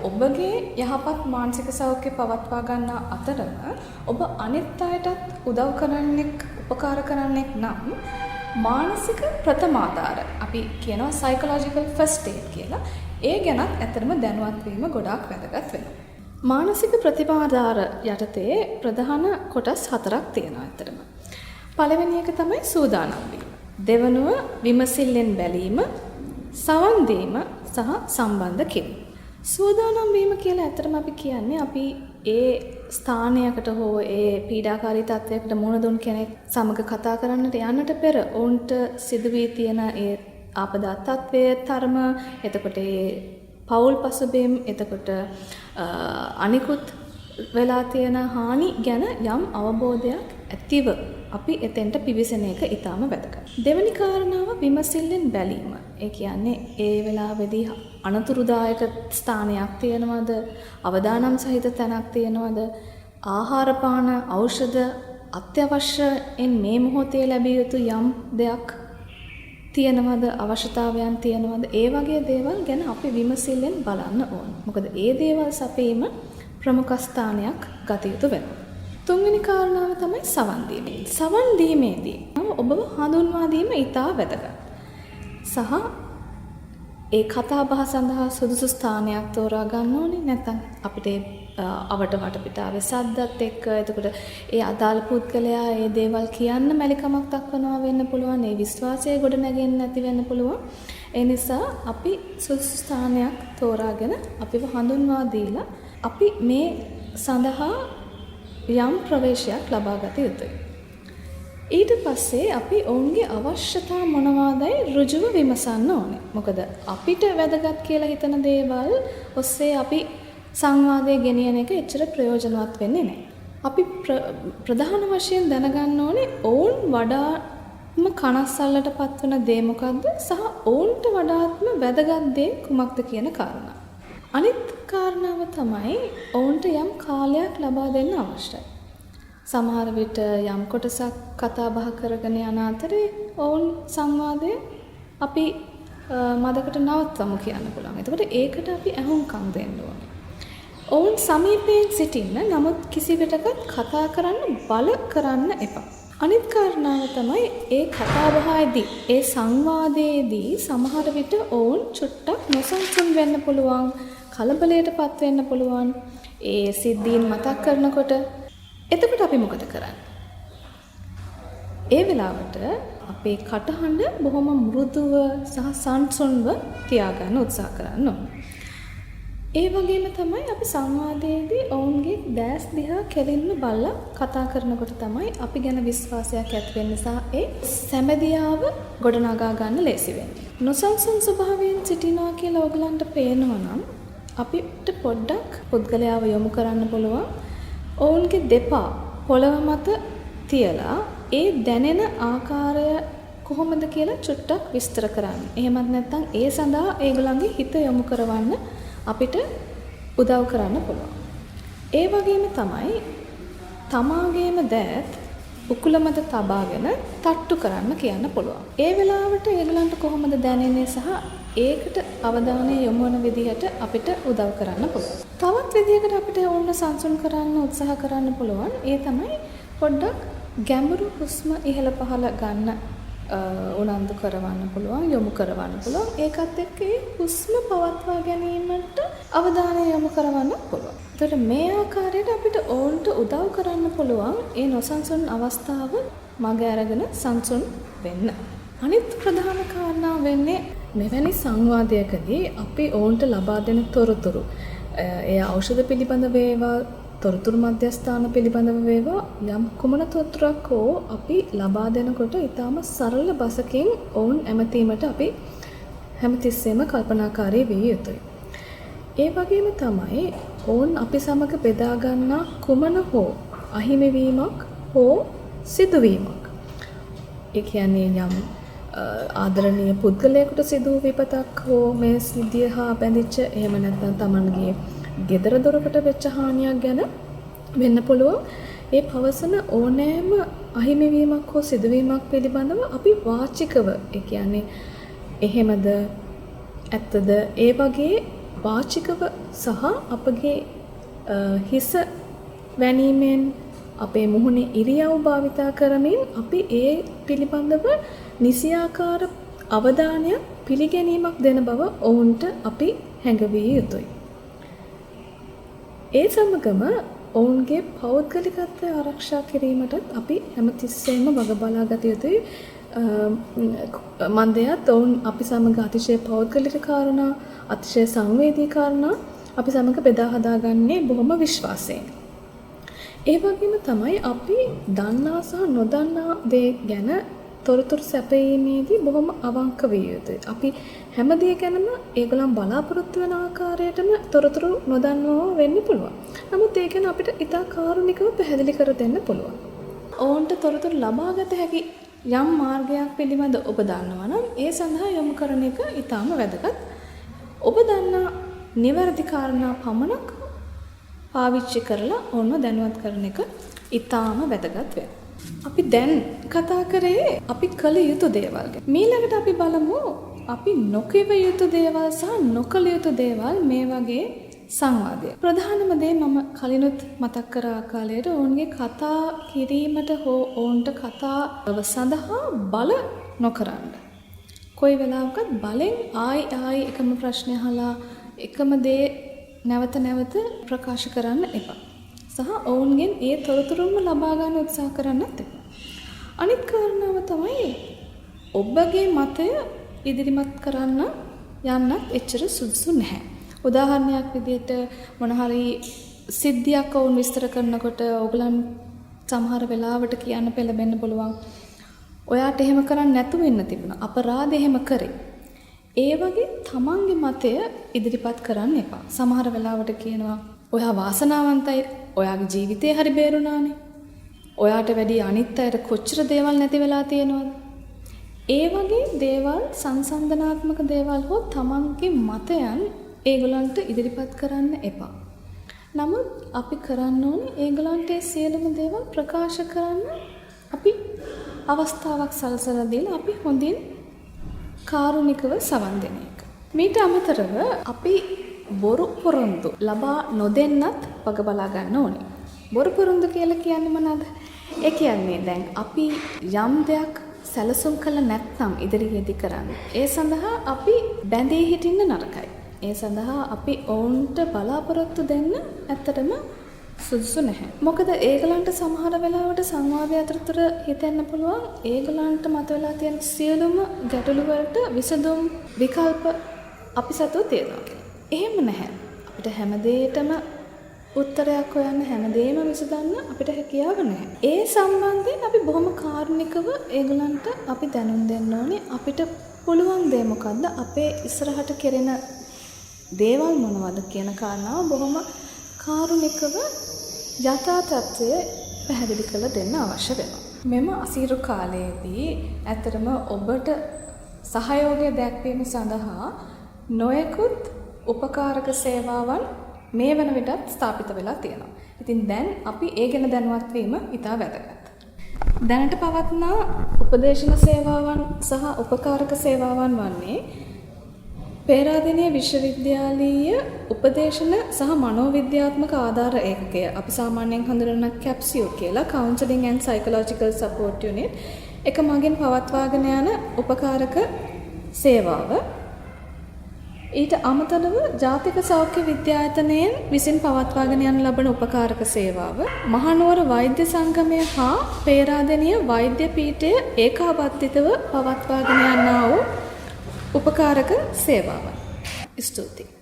ඔබගේ යහපත් මානසික සෞඛ්‍ය පවත්වා ගන්න අතරම ඔබ අනිත් අයටත් උදව් කරන්නෙක් උපකාර කරන්නෙක් නම් මානසික ප්‍රථමාධාර අපි කියනවා සයිකොලොජිකල් ෆස්ට් ඒඩ් කියලා. ඒ ගැනත් ඇත්තටම දැනුවත් වීම ගොඩාක් වැදගත් වෙනවා. මානසික ප්‍රතිමාධාර යටතේ ප්‍රධාන කොටස් 4ක් තියෙනවා ඇත්තටම. පළවෙනි එක තමයි සූදානම් වීම. දෙවනුව විමසිල්ලෙන් බැලීම, සවන් දීම සහ සම්බන්ධ කිරීම. සූදානම් වීම කියලා ඇත්තටම අපි කියන්නේ අපි ඒ ස්ථානයකට හෝ ඒ පීඩාකාරී තත්ත්වයකට මුහුණ දුන් කෙනෙක් සමග කතා කරන්නට යන්නට පෙර ඔවුන්ට සිදු වී තියෙන ඒ ආපදා තත්ත්වයේ තරම, එතකොට ඒ පෞල් පසුබිම්, එතකොට අනිකුත් වෙලා තියෙන හානි ගැන යම් අවබෝධයක් ඇතිව අපි එතෙන්ට පිවිසෙන එක ඊටාම වැදගත්. දෙවෙනි කාරණාව විමසිල්ලෙන් බැලීම. ඒ කියන්නේ ඒ වෙලාවේදී අනතුරුදායක ස්ථානයක් තියෙනවද? අවදානම් සහිත තැනක් තියෙනවද? ආහාර පාන ඖෂධ අත්‍යවශ්‍යයෙන් මේ මොහොතේ ලැබිය යුතු යම් දෙයක් තියෙනවද? අවශ්‍යතාවයන් තියෙනවද? ඒ වගේ දේවල් ගැන අපි විමසිල්ලෙන් බලන්න ඕන. මොකද ඒ දේවල් සපීම ප්‍රමුඛ ස්ථානයක් ගත යුතු වෙනවා. තුන්වෙනි කාරණාව තමයි සවන් දීම. සවන් දීමේදී ඔබව හඳුන්වා දීම ඉතා වැදගත්. සහ ඒ කතා බහ සඳහා සුදුසු ස්ථානයක් තෝරා ගන්න ඕනේ. නැත්නම් අපිට අවට වටපිටාවේ සද්දත් එක්ක එතකොට ඒ අදාළ පුද්ගලයා ඒ දේවල් කියන්න මැලිකමක් දක්වනවා වෙන්න පුළුවන්. ඒ විශ්වාසය ගොඩ නැගෙන්නේ නැති වෙන්න පුළුවන්. ඒ නිසා අපි සුදුසු ස්ථානයක් තෝරාගෙන අපිව හඳුන්වා දීලා අපි මේ සඳහා යම් ප්‍රවේශයක් ලබා ගත යුතුයි. ඊට පස්සේ අපි ඔවුන්ගේ අවශ්‍යතා මොනවාදයි ඍජුව විමසන්න ඕනේ. මොකද අපිට වැදගත් කියලා හිතන දේවල් ඔස්සේ අපි සංවාදයේ ගෙනියන එක එච්චර ප්‍රයෝජනවත් වෙන්නේ නැහැ. අපි ප්‍රධාන වශයෙන් දැනගන්න ඕනේ ඔවුන් වඩාත්ම කනස්සල්ලට පත්වන දේ මොකද්ද සහ ඔවුන්ට වඩාත්ම වැදගත් දේ කුමක්ද කියන කාරණා. අනිත් කාරණාව තමයි ඔවුන්ට යම් කාලයක් ලබා දෙන්න අවශ්‍යයි. සමහර විට යම් කොටසක් කතා බහ කරගෙන යන අතරේ ඔවුන් සංවාදයේ අපි මදකට නවත්තමු කියන්න පුළුවන්. එතකොට ඒකට අපි අහුම්කම් දෙන්න ඕනේ. ඔවුන් සමීපයෙන් සිටින්න, නමුත් කිසිවිටකත් කතා කරන්න බල කරන්න එපා. අනිත් කාරණාව තමයි ඒ කතා බහේදී, ඒ සංවාදයේදී සමහර විට ඔවුන් චුට්ටක් නොසන්සුන් වෙන්න පුළුවන්, කලබලයටපත් වෙන්න පුළුවන්. ඒ සිද්ධීන් මතක් කරනකොට එතකොට අපි මොකද කරන්නේ? ඒ වෙලාවට අපේ කටහඬ බොහොම මෘදුව සහ සංසුන්ව තියාගන්න උත්සාහ කරන්න ඕනේ. ඒ වගේම තමයි අපි සංවාදයේදී ඔවුන්ගේ දැස් දිහා කෙලින්ම බලලා කතා කරනකොට තමයි අපි ගැන විශ්වාසයක් ඇති වෙන්නේ සහ ඒ සැමදියාව ගොඩනගා ගන්න ලේසි වෙන්නේ. නොසන්සුන් ස්වභාවයෙන් සිටිනවා කියලා ඔයගලන්ට පේනවා නම් අපිට පොඩ්ඩක් පුද්ගලයාව යොමු කරන්න පුළුවන්. ඔවුන්ගේ දෙපා පොළව මත තියලා ඒ දැනෙන ආකාරය කොහොමද කියලා චුට්ටක් විස්තර කරන්න. එහෙමත් නැත්නම් ඒ සඳහා ඒගොල්ලන්ගේ හිත යොමු කරවන්න අපිට උදව් කරන්න පුළුවන්. ඒ වගේම තමයි තමාගේම දෑත් උකුල මත තබාගෙන තට්ටු කරන්න කියන්න පුළුවන්. ඒ වෙලාවට ඒගොල්ලන්ට කොහොමද දැනෙන්නේ සහ ඒකට අවධානය යොමු වන විදිහට අපිට උදව් කරන්න පුළුවන්. තවත් විදිහකට අපිට ඕන්න සංසුන් කරන්න උත්සාහ කරන්න පුළුවන්. ඒ තමයි පොඩ්ඩක් ගැඹුරු හුස්ම ඉහළ පහළ ගන්න උනන්දු කරවන්න පුළුවන්, යොමු කරවන්න පුළුවන්. ඒකත් එක්ක ඒ හුස්ම පවත්වා ගැනීමට අවධානය යොමු කරවන්න පුළුවන්. ඒතර මේ ආකාරයට අපිට ඕන්ට උදව් කරන්න පුළුවන් ඒ නොසන්සුන් අවස්ථාව මග අරගෙන සංසුන් වෙන්න. අනිත් ප්‍රධාන කාරණා වෙන්නේ මෙවැනි සංවාදයකදී අපි ඔවුන්ට ලබා දෙන තොරතුරු, ඒ ඖෂධ පිළිබඳ වේවා, තොරතුරු මධ්‍යස්ථාන පිළිබඳව වේවා, යම් කුමන තොරතුරක් හෝ අපි ලබා දෙනකොට ඊටාම සරල බසකින් ඔවුන් ඇමතීමට අපි හැමතිස්සෙම කල්පනාකාරී විය යුතුයි. ඒ වගේම තමයි ඔවුන් අපි සමග බෙදා ගන්නා කුමන හෝ අහිමිවීමක් හෝ සිදුවීමක්, ඒ කියන්නේ යම් ආදරණීය පුද්ගලයෙකුට සිදු වූ විපතක් හෝ මේ සිද්ධිය හා බැඳිච්ච, එහෙම නැත්නම් Tamanගේ ගෙදර දොරකට වෙච්ච හානියක් ගැන වෙන්න පුළුවන්. ඒ පවසන ඕනෑම අහිමිවීමක් හෝ සිදුවීමක් පිළිබඳව අපි වාචිකව, ඒ කියන්නේ එහෙමද ඇත්තද ඒ වගේ වාචිකව සහ අපගේ හිස වැනීමෙන් අපේ මුහුණේ ඉරියව් භාවිතා කරමින් අපි ඒ පිළිබඳව නිසියාකාර අවධානයක් පිළිගැනීමක් දෙන බව ඔවුන්ට අපි හැඟවිය යුතුයි. ඒ සමගම ඔවුන්ගේ පෞද්ගලිකත්වය ආරක්ෂා කිරීමටත් අපි හැමතිස්සෙම වග බලා ගත යුතුයි. මන්දයත් ඔවුන් අපි සමග අතිශය පෞද්ගලික කාරණා, අතිශය සංවේදී කාරණා අපි සමග බෙදා හදාගන්නේ බොහොම විශ්වාසයෙන්. ඒ වගේම තමයි අපි දන්නා සහ නොදන්නා දේ ගැන තොරතුරු සැපයීමේදී බොහොම අවංක විය යුතුයි. අපි හැම දේ ගැනම ඒගොල්ලන් බලාපොරොත්තු වෙන ආකාරයටම තොරතුරු නොදන්නවා වෙන්න පුළුවන්. නමුත් ඒ ගැන අපිට ඉතා කාරුණිකව පැහැදිලි කර දෙන්න පුළුවන්. ඔවුන්ට තොරතුරු ලබා ගත හැකි යම් මාර්ගයක් පිළිබඳ ඔබ දන්නවා නම් ඒ සඳහා යොමු කරන එක ඉතාම වැදගත්. ඔබ දන්නා නිවැරදි කාරණා පමණක් පාවිච්චි කරලා ඔවුන්ව දැනුවත් කරන එක ඉතාම වැදගත් වෙනවා. අපි දැන් කතා කරේ අපි කළ යුතු දේවල් ගැන. ඊළඟට අපි බලමු අපි නොකිය යුතු දේවල් සහ නොකළ යුතු දේවල් මේ වගේ සංවාදය. ප්‍රධානම දේ මම කලිනුත් මතක් කර ආකාරයට ඔවුන්ගේ කතා කිරීමට හෝ ඔවුන්ට කතාව සඳහා බල නොකරන්න. කොයි වෙලාවකත් බලෙන් ආයි එකම ප්‍රශ්නය අහලා එකම දේ නැවත නැවත ප්‍රකාශ කරන්න එපා. සහ ඔවුන්ගෙන් ඒ තොරතුරුම ලබා ගන්න උත්සාහ කරන්නත් එපා. අනිත් කාරණාව තමයි ඔබගේ මතය ඉදිරිමත් කරන්න යන්නත් එච්චර සුදුසු නැහැ. උදාහරණයක් විදිහට මොන හරි සිද්ධියක් ඔවුන් විස්තර කරනකොට ඕගලන් සමහර වෙලාවට කියන්න පෙළඹෙන්න පුළුවන්. ඔයාට එහෙම කරන්න නැතුව ඉන්න තිබුණා. අපරාධ එහෙම කරේ. ඒ වගේ තමන්ගේ මතය ඉදිරිපත් කරන්න එපා. සමහර වෙලාවට කියනවා ඔයා වාසනාවන්තයි. ඔයාගේ ජීවිතේ හරි බේරුණානේ. ඔයාට වැඩි අනිත් අයට කොච්චර දේවල් නැති වෙලා තියෙනවද? ඒ වගේ දේවල් සංසන්දනාත්මක දේවල් හෝ තමන්ගේ මතයන් ඒගොල්ලන්ට ඉදිරිපත් කරන්න එපා. නමුත් අපි කරන්න ඕනේ ඒගොල්ලන්ට සියලුම දේවල් ප්‍රකාශ කරන්න අපි අවස්ථාවක් සලසලා දීලා අපි හොඳින් කාරුණිකව සවන් දෙන එක. මීට අමතරව අපි බොරු පොරොන්දු ලබා නොදෙන්නත් වග බලා ගන්න ඕනේ. බොරු පොරොන්දු කියලා කියන්නේ මොනවද? ඒ කියන්නේ දැන් අපි යම් දෙයක් සැලසුම් කළ නැත්නම් ඉදිරියේදී කරන්න. ඒ සඳහා අපි බැඳී හිටින්න නරකයි. ඒ සඳහා අපි ඔවුන්ට බලාපොරොත්තු දෙන්න ඇත්තටම සුදුසු නැහැ. මොකද ඒගොල්ලන්ට සමහර වෙලාවට සංවාදය අතරතුර හිතෙන්න පුළුවන් ඒගොල්ලන්ට මතුවලා තියෙන සියලුම ගැටලු වලට විසඳුම් විකල්ප අපි සතුව තියෙනවා කියලා. එහෙම නැහැ. අපිට හැමදේටම උත්තරයක් හොයන්න හැමදේම විසඳන්න අපිට හැකියාව නැහැ. ඒ සම්බන්ධයෙන් අපි බොහොම කාරුණිකව ඒගොල්ලන්ට අපි දැනුම් දෙන්න ඕනේ. අපිට පුළුවන් දේ මොකද්ද? අපේ ඉස්සරහට කෙරෙන දේවල් මොනවද කියන කාරණාව බොහොම කාරුණිකව යථා තත්ත්වය පැහැදිලි කරලා දෙන්න අවශ්‍ය වෙනවා. මෙම අසීරු කාලයේදී ඇත්තටම ඔබට සහයෝගය දැක්වීම සඳහා නොයෙකුත් උපකාරක සේවාවන් මේ වන විටත් ස්ථාපිත වෙලා තියෙනවා. ඉතින් දැන් අපි ඒ ගැන දැනුවත් වීම ඉතා වැදගත්. දැනට පවත්නා උපදේශන සේවාවන් සහ උපකාරක සේවාවන් වන්නේ පේරාදෙණිය විශ්වවිද්‍යාලීය උපදේශන සහ මනෝවිද්‍යාත්මක ආධාර ඒකකය. අපි සාමාන්‍යයෙන් හඳුනන CAPSU කියලා Counseling and Psychological Support Unit එක මගින් පවත්වාගෙන යන උපකාරක සේවාව. ඊට අමතරව ජාතික සෞඛ්‍ය විද්‍යායතනයෙන් විසින් පවත්වාගෙන යන ලබන උපකාරක සේවාව මහනුවර වෛද්‍ය සංගමය හා පේරාදෙණිය වෛද්‍ය පීඨය ඒකාබද්ධිතව පවත්වාගෙන යනා වූ උපකාරක සේවාවන්. ස්තුතියි.